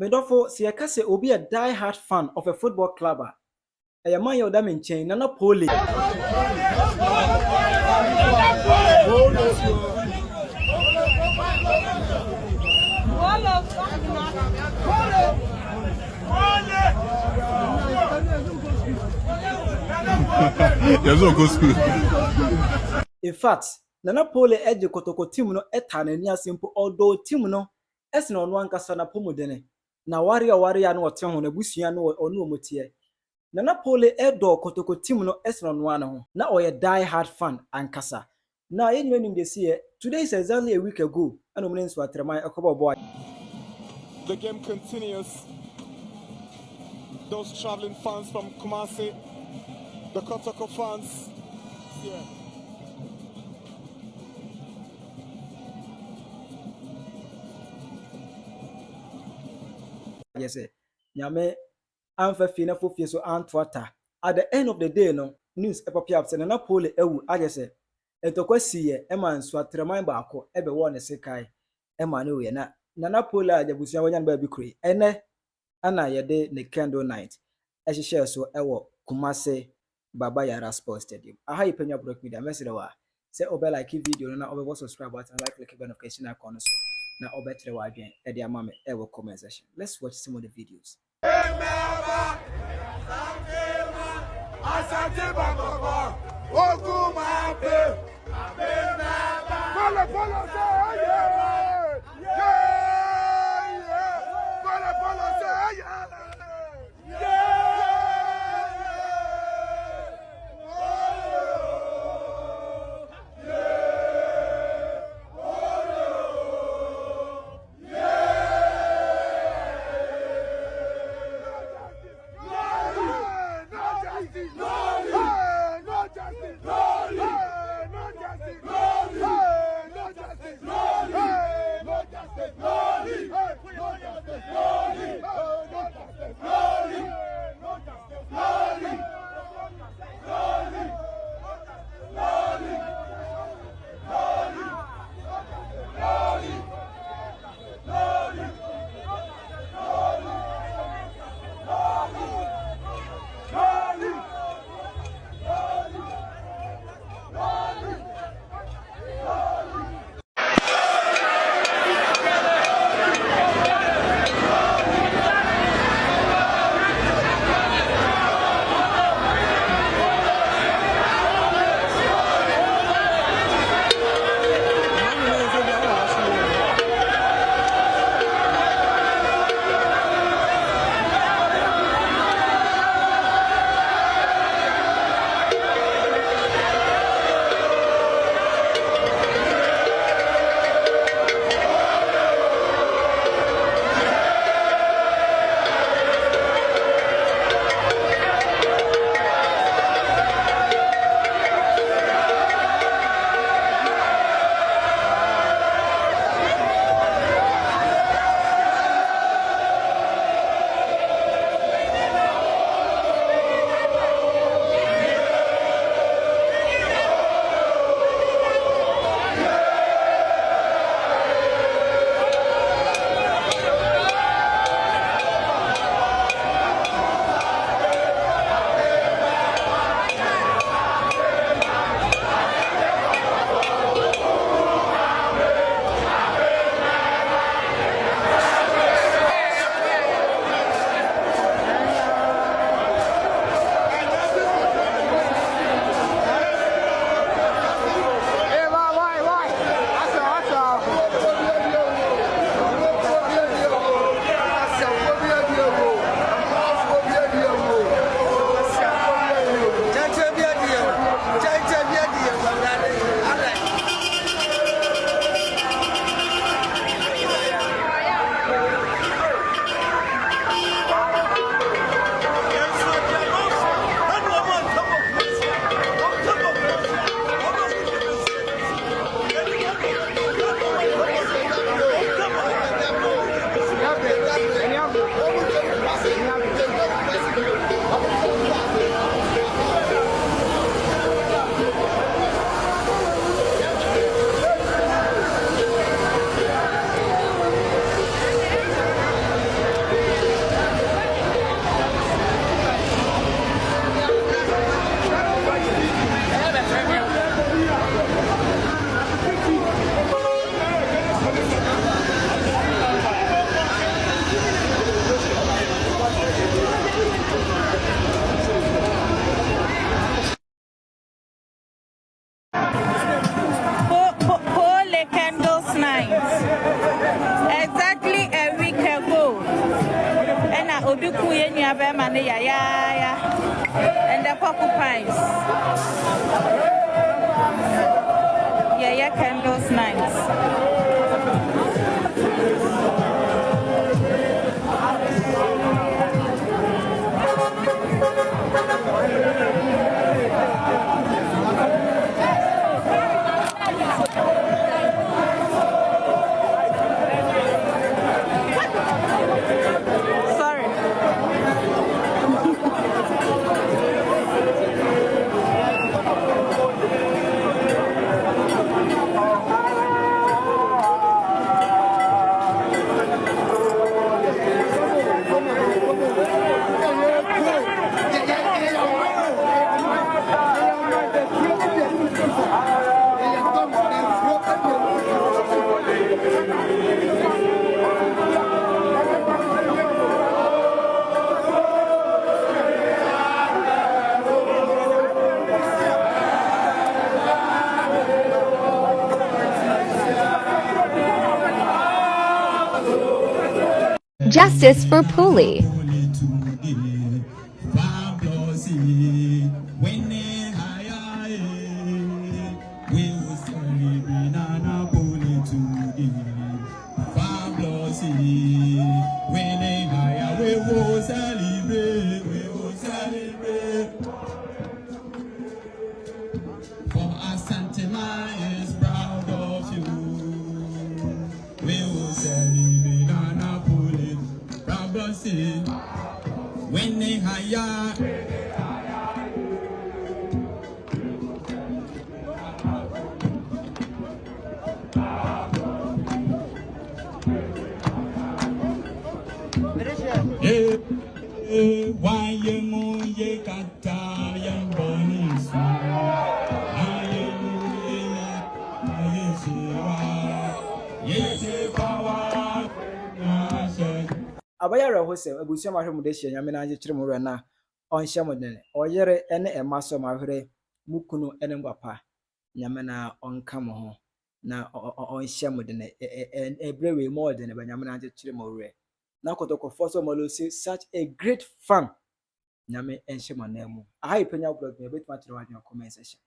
Medofo, see, I can say, Obi a die-hard fan of a football club. I am my other main chain, Nana Pooley. In fact, Nana Pooley Edge Kotoko team no etana ni asimpo although team no esna ono ankasa na pomodene na warrior no ote ho na busua no ono omotie. Nana Pooley edo Kotoko team no esna ono ana ho na oye die hard fan ankasa. Na yenwe nim de see today is exactly a week ago and omne nso atrema ekobo boy. The game continues. Those traveling fans from Kumasi, the Kotoko fans here. Yes, sir. Nyame amfa fi na fofie so antwata. At the end of the day no news epopia up say Nana Pooley ewu aje say etokwasiye ema nso atreman baako ebe wo ne sekai ema ne we na Nana Pooley ajabusia wanya ba bi kure ene ana yede ne candle night ehihye so ewo Kumasi Baba Yara Sports Stadium. Aha Penyah block media message wa say obe like video na obe subscribe button like click notification icon so na obetre wa adwen e de ama me e wo comment section. Let's watch some of the videos. Asante Baba, Ogumape, follow, say yeah, follow, say yeah. No justice. Penyah Bema ya and the porcupines. Yeah, candles nights. Justice for Pooley. For Asante is proud of you. We will celebrate Nana Pooley. Brabasi, when they hire. Why you moon ye kata yang bonis? Baba Yara hose abusia ma hwemu de hye nyame na agye kire mu re na onhye mo dene oyere ene ema so ma hwere mukunu ene ngwapa nyame na onka mo ho na onhye mo dene ebrewe mo dene ba nyame na agye kire mu re na Kotoko for so malosi such a great fun nyame enhye mo na mu aha Penyah blog me betima kire wa comment section